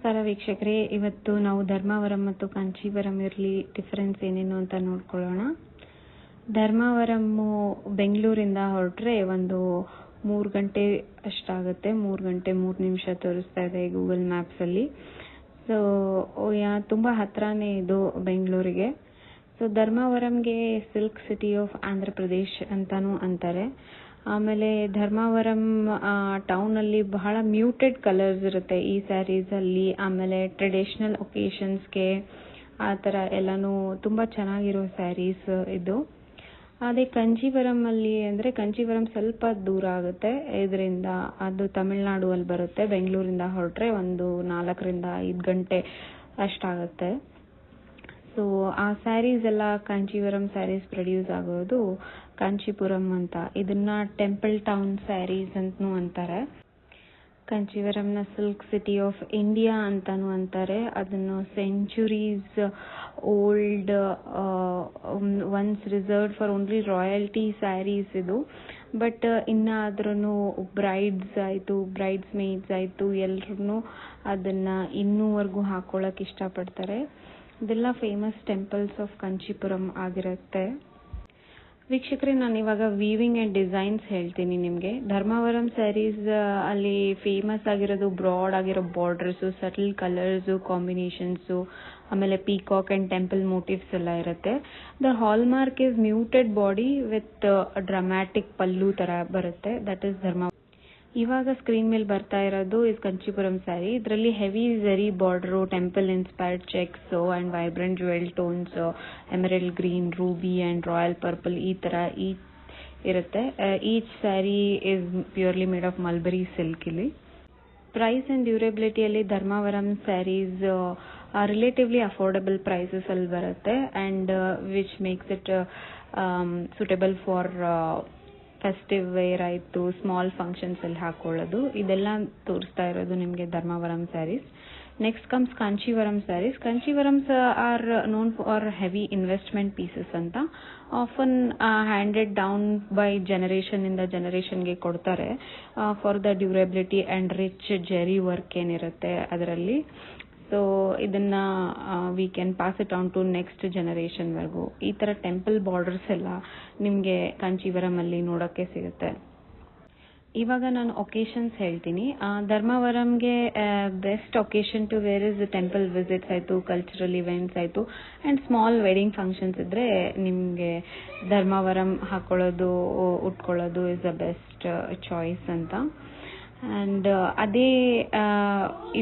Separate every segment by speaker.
Speaker 1: ನಮಸ್ಕಾರ ವೀಕ್ಷಕರೇ, ಇವತ್ತು ನಾವು ಧರ್ಮಾವರಂ ಮತ್ತು ಕಾಂಚೀವರಂ ಇರಲಿ ಡಿಫರೆನ್ಸ್ ಏನೇನು ಅಂತ ನೋಡ್ಕೊಳ್ಳೋಣ. ಧರ್ಮಾವರಮ್ಮು ಬೆಂಗಳೂರಿಂದ ಹೊರಟ್ರೆ ಒಂದು 3 ಗಂಟೆ ಅಷ್ಟಾಗುತ್ತೆ. 3 ಗಂಟೆ 3 ನಿಮಿಷ ತೋರಿಸ್ತಾ ಇದೆ ಗೂಗಲ್ ಮ್ಯಾಪ್ಸಲ್ಲಿ. ಸೊ ತುಂಬ ಹತ್ರನೇ ಇದು ಬೆಂಗಳೂರಿಗೆ. ಸೊ ಧರ್ಮಾವರಂಗೆ silk city of Andhra Pradesh ಅಂತಾನೂ ಅಂತಾರೆ. ಆಮೇಲೆ ಧರ್ಮಾವರಂ ಟೌನಲ್ಲಿ ಬಹಳ ಮ್ಯೂಟೆಡ್ ಕಲರ್ಸ್ ಇರುತ್ತೆ ಈ ಸ್ಯಾರೀಸಲ್ಲಿ. ಆಮೇಲೆ ಟ್ರೆಡಿಷನಲ್ ಒಕೇಶನ್ಸ್ಗೆ ಆ ಥರ ಎಲ್ಲನೂ ತುಂಬ ಚೆನ್ನಾಗಿರೋ ಸ್ಯಾರೀಸ್ ಇದು. ಅದೇ ಕಾಂಚೀವರಮಲ್ಲಿ ಅಂದರೆ ಕಾಂಚೀವರಂ ಸ್ವಲ್ಪ ದೂರ ಆಗುತ್ತೆ ಇದರಿಂದ. ಅದು ತಮಿಳ್ನಾಡು ಅಲ್ಲಿ ಬರುತ್ತೆ. ಬೆಂಗಳೂರಿಂದ ಹೊರಟ್ರೆ ಒಂದು 4ರಿಂದ 5 ಗಂಟೆ ಅಷ್ಟಾಗುತ್ತೆ. ಸೊ ಆ ಸ್ಯಾರೀಸ್ ಎಲ್ಲ ಕಾಂಚೀವರಂ ಸ್ಯಾರೀಸ್ ಪ್ರೊಡ್ಯೂಸ್ ಆಗೋದು ಕಾಂಚೀಪುರಂ ಅಂತ. ಇದನ್ನ ಟೆಂಪಲ್ ಟೌನ್ ಸ್ಯಾರೀಸ್ ಅಂತನೂ ಅಂತಾರೆ. ಕಾಂಚೀವರಂನ ಸಿಲ್ಕ್ ಸಿಟಿ ಆಫ್ ಇಂಡಿಯಾ ಅಂತಾನೂ ಅಂತಾರೆ. ಅದನ್ನು centuries old ones reserved for only royalty sarees ಇದು. ಬಟ್ ಇನ್ನಾದ್ರೂ ಬ್ರೈಡ್ಸ್ ಆಯಿತು, ಬ್ರೈಡ್ಸ್ ಮೇಡ್ಸ್ ಆಯಿತು, ಎಲ್ರೂ ಅದನ್ನು ಇನ್ನೂವರೆಗೂ ಹಾಕೊಳ್ಳೋಕೆ ಇಷ್ಟಪಡ್ತಾರೆ. ಇದೆಲ್ಲ ಫೇಮಸ್ ಟೆಂಪಲ್ಸ್ ಆಫ್ ಕಾಂಚೀಪುರಂ ಆಗಿರುತ್ತೆ. ವೀಕ್ಷಕರೇ, ನಾನು ಇವಾಗ ವೀವಿಂಗ್ ಆ್ಯಂಡ್ ಡಿಸೈನ್ಸ್ ಹೇಳ್ತೀನಿ ನಿಮಗೆ. ಧರ್ಮಾವರಂ ಸ್ಯಾರೀಸ್ ಅಲ್ಲಿ ಫೇಮಸ್ ಆಗಿರೋದು ಬ್ರಾಡ್ ಆಗಿರೋ ಬಾರ್ಡರ್ಸು, ಸಟಲ್ ಕಲರ್ಸು, ಕಾಂಬಿನೇಷನ್ಸು, ಆಮೇಲೆ ಪೀಕಾಕ್ ಆ್ಯಂಡ್ ಟೆಂಪಲ್ ಮೋಟಿವ್ಸ್ ಎಲ್ಲ ಇರುತ್ತೆ. The hallmark is muted body with dramatic pallu ಥರ ಬರುತ್ತೆ. ದಟ್ ಇಸ್ ಧರ್ಮ. ಇವಾಗ ಸ್ಕ್ರೀನ್ ಮೇಲೆ ಬರ್ತಾ ಇರೋದು ಇಸ್ ಕಾಂಚೀಪುರಂ ಸ್ಯಾರಿ. ಇದರಲ್ಲಿ heavy zari borders, temple inspired checks and vibrant jewel tones, emerald green, ruby and royal purple ಈ ಥರ ಇರುತ್ತೆ. Each sari is purely made of mulberry silk. ಇಲ್ಲಿ ಪ್ರೈಸ್ ಆ್ಯಂಡ್ ಡ್ಯೂರೇಬಿಲಿಟಿಯಲ್ಲಿ Dharmavaram saris relatively affordable prices ಅಲ್ಲಿ ಬರುತ್ತೆ. And which makes it suitable for festive wear ಆಯಿತು, small functions ಅಲ್ಲಿ ಹಾಕೊಳ್ಳೋದು. ಇದೆಲ್ಲ ತೋರಿಸ್ತಾ ಇರೋದು ನಿಮಗೆ Dharmavaram saris. Next comes Kanchivaram saris. Kanchivarams are known for heavy investment pieces ಅಂತ. Often handed down by generation ಇಂದ ಜನರೇಷನ್ಗೆ ಕೊಡ್ತಾರೆ for the durability and rich zari work ಏನಿರುತ್ತೆ ಅದರಲ್ಲಿ. ಸೊ ಇದನ್ನ we can pass it on to next ಜನರೇಷನ್ವರೆಗೂ. ಈ ಥರ ಟೆಂಪಲ್ ಬಾರ್ಡರ್ಸ್ ಎಲ್ಲ ನಿಮಗೆ ಕಾಂಚೀವರಮಲ್ಲಿ ನೋಡೋಕ್ಕೆ ಸಿಗುತ್ತೆ. ಇವಾಗ ನಾನು ಒಕೇಶನ್ಸ್ ಹೇಳ್ತೀನಿ. ಧರ್ಮಾವರಂಗೆ best occasion to wear is temple visits ಆಯಿತು, ಕಲ್ಚರಲ್ ಇವೆಂಟ್ಸ್ ಆಯಿತು, ಆ್ಯಂಡ್ ಸ್ಮಾಲ್ ವೆಡ್ಡಿಂಗ್ ಫಂಕ್ಷನ್ಸ್ ಇದ್ದರೆ ನಿಮಗೆ ಧರ್ಮಾವರಂ ಹಾಕೊಳ್ಳೋದು, ಉಟ್ಕೊಳ್ಳೋದು ಇಸ್ ದ ಬೆಸ್ಟ್ ಚಾಯ್ಸ್ ಅಂತ. ಆ್ಯಂಡ್ ಅದೇ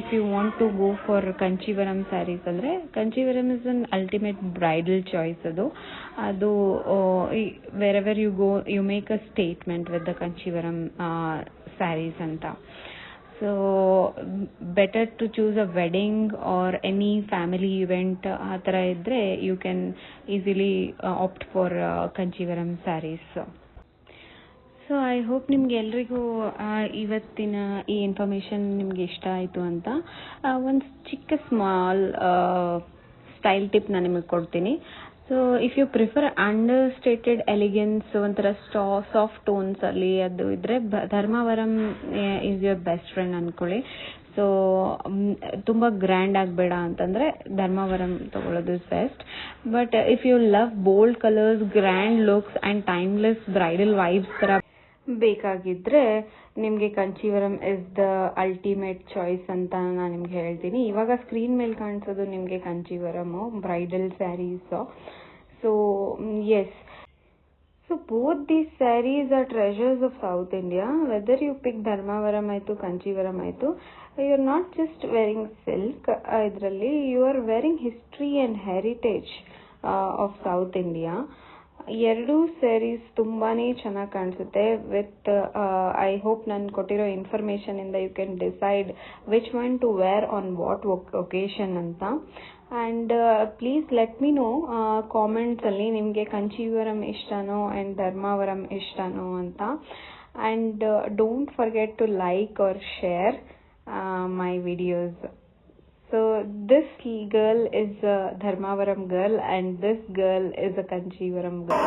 Speaker 1: if you want to go for Kanjeevaram saris ಅಂದರೆ Kanchivaram is an ultimate bridal choice. ಅದು wherever you go you make a statement with the Kanchivaram saris ಅಂತ. So better to choose a wedding or any family event ಆ ಥರ ಇದ್ದರೆ you can easily opt for Kanjeevaram sarees. So I hope ನಿಮ್ಗೆ ಎಲ್ರಿಗೂ ಇವತ್ತಿನ ಈ information ನಿಮ್ಗೆ ಇಷ್ಟ ಆಯಿತು ಅಂತ. ಒಂದು ಚಿಕ್ಕ ಸ್ಮಾಲ್ ಸ್ಟೈಲ್ ಟಿಪ್ ನಾನು ನಿಮಗೆ ಕೊಡ್ತೀನಿ. So if you prefer understated elegance, ಒಂಥರ ಸಾಫ್ಟ್ ಟೋನ್ಸಲ್ಲಿ ಅದು ಇದ್ದರೆ Dharmavaram is your best friend ಅಂದ್ಕೊಳ್ಳಿ. ಸೊ ತುಂಬ ಗ್ರ್ಯಾಂಡ್ ಆಗಬೇಡ ಅಂತಂದರೆ ಧರ್ಮಾವರಂ ತಗೊಳ್ಳೋದು is best. But if you love bold colours, grand looks and timeless bridal vibes ಥರ ಬೇಕಾಗಿದ್ದರೆ ನಿಮಗೆ Kanchivaram is the ultimate choice ಅಂತ ನಾನು ನಿಮ್ಗೆ ಹೇಳ್ತೀನಿ. ಇವಾಗ ಸ್ಕ್ರೀನ್ ಮೇಲೆ ಕಾಣಿಸೋದು ನಿಮಗೆ Kanchivaram bridal saris. So yes, so both these saris R treasures of South India. Whether you pick Dharmavaram ಆಯಿತು, ಕಾಂಚೀವರಂ ಆಯಿತು, you are not just wearing silk. ಇದರಲ್ಲಿ you are wearing history and heritage of South India. ಎರಡೂ saris ತುಂಬಾ ಚೆನ್ನಾಗಿ ಕಾಣಿಸುತ್ತೆ. With I hope ನಾನು ಕೊಟ್ಟಿರೋ information ಇಂದ you can decide which one to wear on what occasion ಅಂತ. And please let me know ಕಾಮೆಂಟ್ಸಲ್ಲಿ ನಿಮಗೆ ಕಾಂಚೀವರಂ ಇಷ್ಟನೋ ಆ್ಯಂಡ್ ಧರ್ಮಾವರಂ ಇಷ್ಟನೋ ಅಂತ. And don't forget to like or share my videos. So this girl is a Dharmavaram girl and this girl is a Kanchivaram girl.